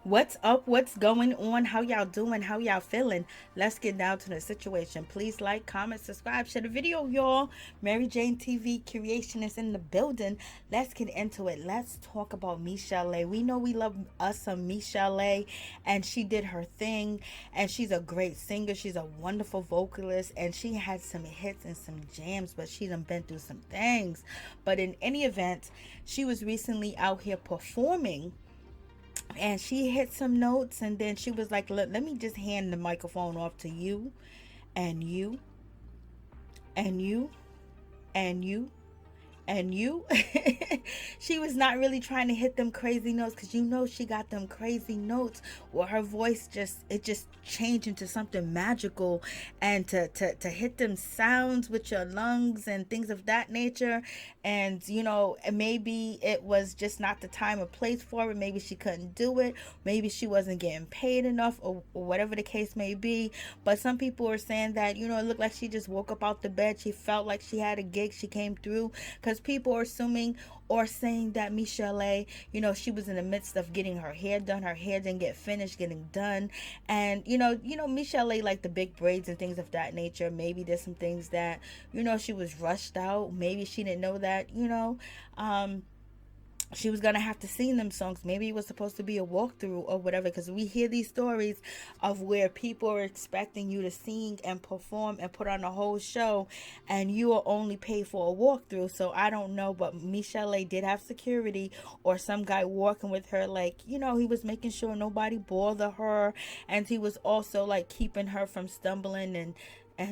What's up? What's going on? How y'all doing? How y'all feeling? Let's get down to the situation. Please like, comment, subscribe, share the video, y'all. Mary Jane TV creation is in the building. Let's get into it. Let's talk about Michel'le. We know we love us some Michel'le, and she did her thing, and she's a great singer. She's a wonderful vocalist, and she had some hits and some jams, but she done been through some things. But in any event, she was recently out here performing, and she hit some notes, and then she was like, let me just hand the microphone off to you and you and you and you and you. She was not really trying to hit them crazy notes, because she got them crazy notes where her voice just changed into something magical, and to hit them sounds with your lungs and things of that nature. And maybe it was just not the time or place for it. Maybe she couldn't do it, maybe she wasn't getting paid enough, or whatever the case may be. But some people are saying that it looked like she just woke up out the bed, she felt like she had a gig, she came through, because people are assuming or saying that Michel'le, she was in the midst of getting her hair done. Her hair didn't get finished getting done. And Michel'le like the big braids and things of that nature. Maybe there's some things that, she was rushed out. Maybe she didn't know that, she was gonna have to sing them songs. Maybe it was supposed to be a walkthrough or whatever, because we hear these stories of where people are expecting you to sing and perform and put on a whole show, and you are only paid for a walkthrough. So I don't know, but Michel'le did have security, or some guy walking with her, like, he was making sure nobody bother her, and he was also like keeping her from stumbling, and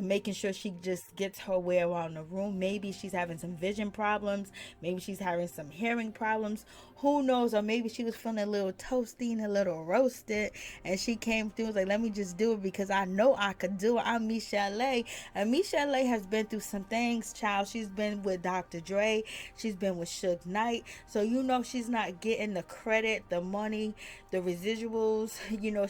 making sure she just gets her way around the room. Maybe she's having some vision problems. Maybe she's having some hearing problems. Who knows? Or maybe she was feeling a little toasty and a little roasted, and she came through and was like, let me just do it because I know I could do it. I'm Michel'le. And Michel'le has been through some things, child. She's been with Dr. Dre. She's been with Suge Knight. So she's not getting the credit, the money, the residuals,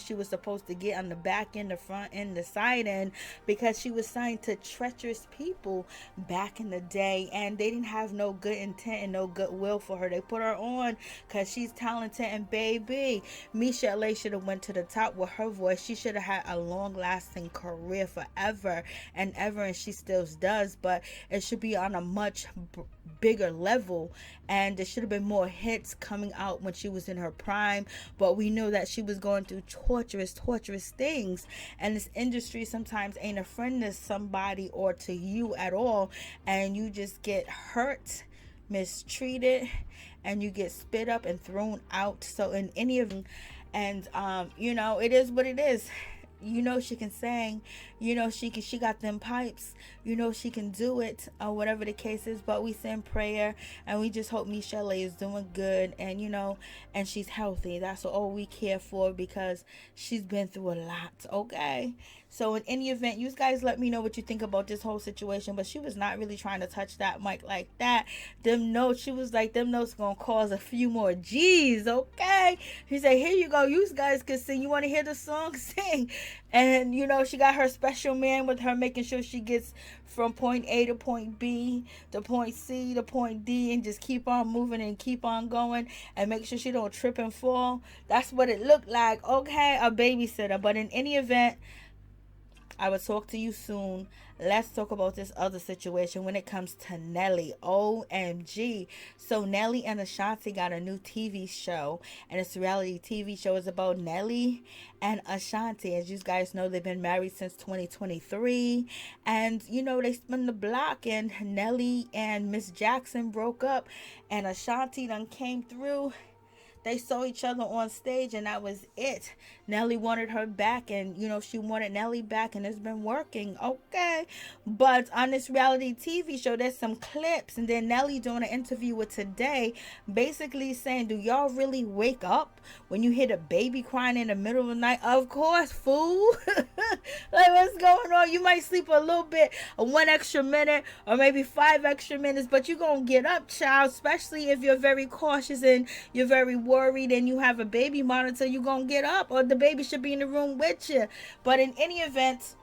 she was supposed to get on the back end, the front end, the side end, because she was signed to treacherous people back in the day, and they didn't have no good intent and no goodwill for her. They put her on because she's talented, and baby, Michel'le should have went to the top with her voice. She should have had a long-lasting career forever and ever, and she still does, but it should be on a much bigger level, and there should have been more hits coming out when she was in her prime. But we know that she was going through torturous things, and this industry sometimes ain't a friend to somebody or to you at all, and you just get hurt, mistreated, and you get spit up and thrown out. So in any of, and it is what it is. She can sing, she got them pipes, she can do it, or whatever the case is. But we send prayer, and we just hope Michel'le is doing good, and and she's healthy. That's all we care for, because she's been through a lot. Okay, so in any event, you guys let me know what you think about this whole situation. But she was not really trying to touch that mic like that. Them notes, she was like, them notes gonna cause a few more G's. Okay, she said, here you go, you guys can sing. You want to hear the song? Sing. And she got her special man with her, making sure she gets from point A to point B to point C to point D, and just keep on moving and keep on going, and make sure she don't trip and fall. That's what it looked like. Okay, a babysitter. But in any event, I will talk to you soon. Let's talk about this other situation when it comes to Nelly. OMG. So Nelly and Ashanti got a new TV show, and it's a reality TV show. Is about Nelly and Ashanti. As you guys know, they've been married since 2023, and they spun the block, and Nelly and Miss Jackson broke up, and Ashanti done came through. They saw each other on stage, and that was it. Nelly wanted her back, and she wanted Nelly back, and it's been working. Okay, but on this reality TV show, there's some clips, and then Nelly doing an interview with Today, basically saying, do y'all really wake up when you hear the baby crying in the middle of the night? Of course, fool. Like, what's going on? You might sleep a little bit, 1 extra minute, or maybe 5 extra minutes, but you're gonna get up, child, especially if you're very cautious and you're very worried and you have a baby monitor. You're gonna get up, or the baby should be in the room with you. But in any event,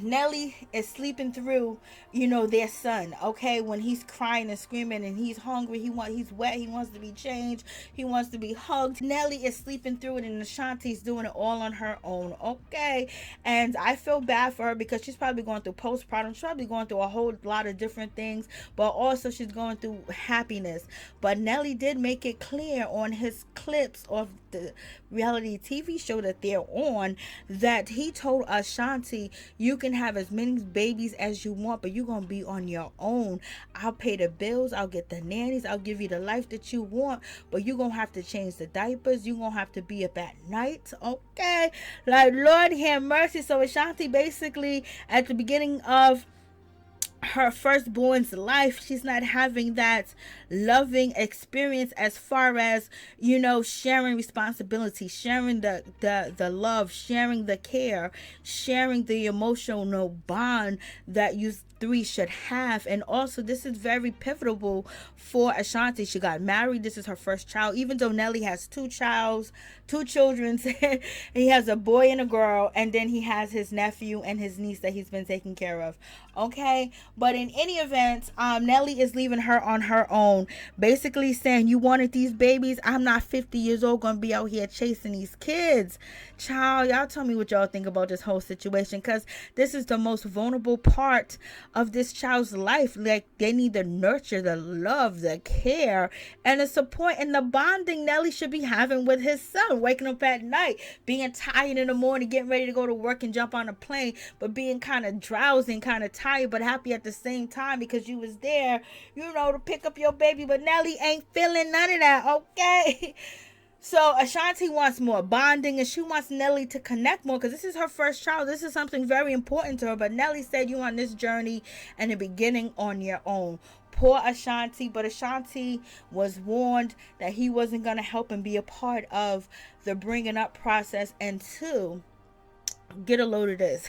Nelly is sleeping through, you know, their son. Okay, when he's crying and screaming and he's hungry, he's wet, he wants to be changed, he wants to be hugged. Nelly is sleeping through it, and Ashanti's doing it all on her own. Okay, and I feel bad for her because she's probably going through postpartum. She's probably going through a whole lot of different things, but also she's going through happiness. But Nelly did make it clear on his clips of the reality TV show that they're on that he told Ashanti, you can have as many babies as you want, but you're going to be on your own. I'll pay the bills, I'll get the nannies, I'll give you the life that you want, but you're going to have to change the diapers, you're going to have to be up at night. Okay, like, Lord have mercy. So Ashanti basically at the beginning of her firstborn's life, she's not having that loving experience as far as, you know, sharing responsibility, sharing the love, sharing the care, sharing the emotional bond that you three should have. And also, this is very pivotal for Ashanti. She got married, this is her first child, even though Nelly has two children. He has a boy and a girl, and then he has his nephew and his niece that he's been taking care of. Okay, but in any event, Nelly is leaving her on her own, basically saying, you wanted these babies, I'm not 50 years old gonna be out here chasing these kids. Child, y'all tell me what y'all think about this whole situation, because this is the most vulnerable part of this child's life. Like, they need the nurture, the love, the care, and the support and the bonding Nelly should be having with his son, waking up at night, being tired in the morning, getting ready to go to work and jump on a plane, but being kind of drowsy and kind of tired but happy at the same time because you was there, you know, to pick up your baby. But Nelly ain't feeling none of that. Okay. So Ashanti wants more bonding, and she wants Nelly to connect more because this is her first child. This is something very important to her. But Nelly said, you on this journey and the beginning on your own. Poor Ashanti. But Ashanti was warned that he wasn't going to help and be a part of the bringing up process. And two, get a load of this.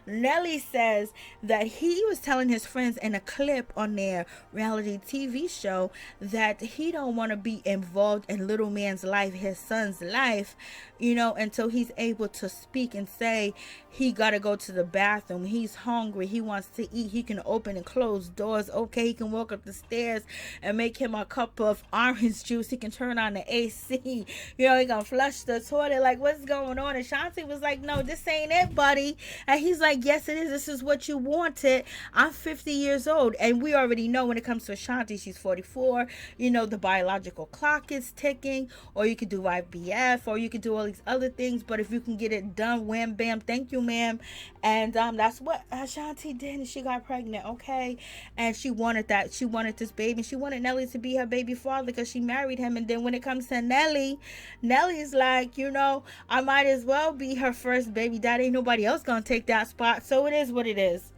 Nelly says that he was telling his friends in a clip on their reality TV show that he don't want to be involved in little man's life, his son's life, you know, until he's able to speak and say he got to go to the bathroom, he's hungry, he wants to eat, he can open and close doors. Okay, he can walk up the stairs and make him a cup of orange juice, he can turn on the AC, you know, he can flush the toilet. Like, what's going on? And Shanti was like, no, this ain't it, buddy. And he's like, yes, it is. This is what you wanted. I'm 50 years old. And we already know when it comes to Ashanti, she's 44. You know, the biological clock is ticking. Or you could do IVF. Or you could do all these other things. But if you can get it done, wham, bam, thank you, ma'am. And that's what Ashanti did. And she got pregnant, okay? And she wanted that. She wanted this baby. She wanted Nelly to be her baby father because she married him. And then when it comes to Nelly, Nelly's like, you know, I might as well be her first baby daddy. Ain't nobody else gonna take that spot. So it is what it is.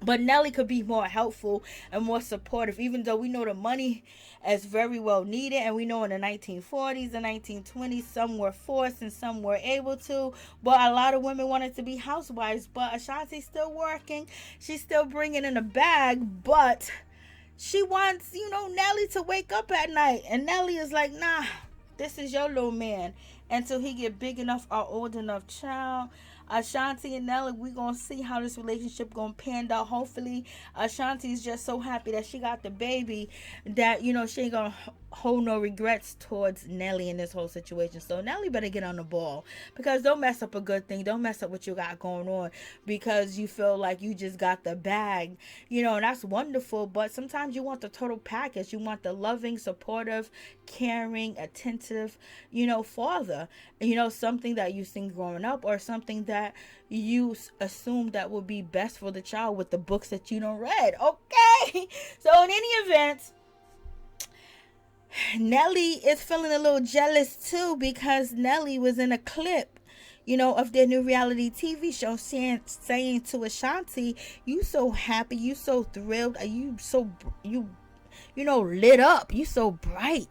But Nelly could be more helpful and more supportive, even though we know the money is very well needed. And we know in the 1940s and 1920s, some were forced and some were able to. But a lot of women wanted to be housewives. But Ashanti's still working. She's still bringing in a bag. But she wants, you know, Nelly to wake up at night. And Nelly is like, nah, this is your little man. Until he get big enough or old enough, child. Ashanti and Nelly, we gonna see how this relationship gonna pan out. Hopefully, Ashanti is just so happy that she got the baby that, you know, she ain't gonna hold no regrets towards Nelly in this whole situation. So Nelly better get on the ball, because don't mess up a good thing. Don't mess up what you got going on because you feel like you just got the bag. You know, and that's wonderful, but sometimes you want the total package. You want the loving, supportive, caring, attentive, you know, father. You know, something that you seen growing up, or something that you assume that will be best for the child with the books that you don't read. Okay. So in any event, Nelly is feeling a little jealous too, because Nelly was in a clip, you know, of their new reality TV show, saying to Ashanti, you so happy, you so thrilled, you lit up. You so bright.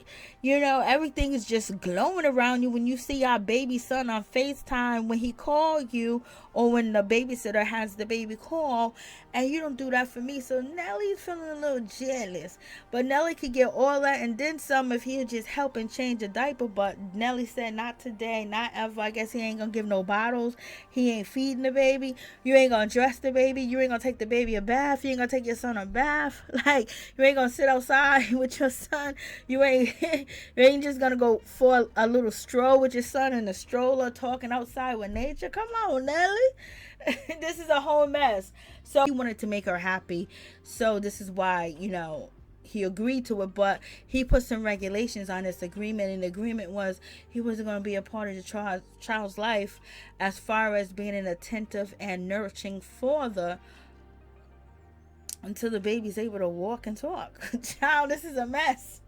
Everything is just glowing around you when you see our baby son on FaceTime when he called you, or when the babysitter has the baby call, and you don't do that for me. So Nelly's feeling a little jealous. But Nelly could get all that and then some if he'll just help and change a diaper. But Nelly said not today, not ever. I guess he ain't gonna give no bottles. He ain't feeding the baby. You ain't gonna dress the baby. You ain't gonna take the baby a bath. You ain't gonna take your son a bath. Like, you ain't gonna sit outside with your son. You ain't just gonna go for a little stroll with your son in the stroller, talking outside with nature. Come on, Nelly. This is a whole mess. So he wanted to make her happy. So this is why, he agreed to it, but he put some regulations on this agreement, and the agreement was he wasn't going to be a part of the child's life as far as being an attentive and nurturing father until the baby's able to walk and talk. Child, this is a mess.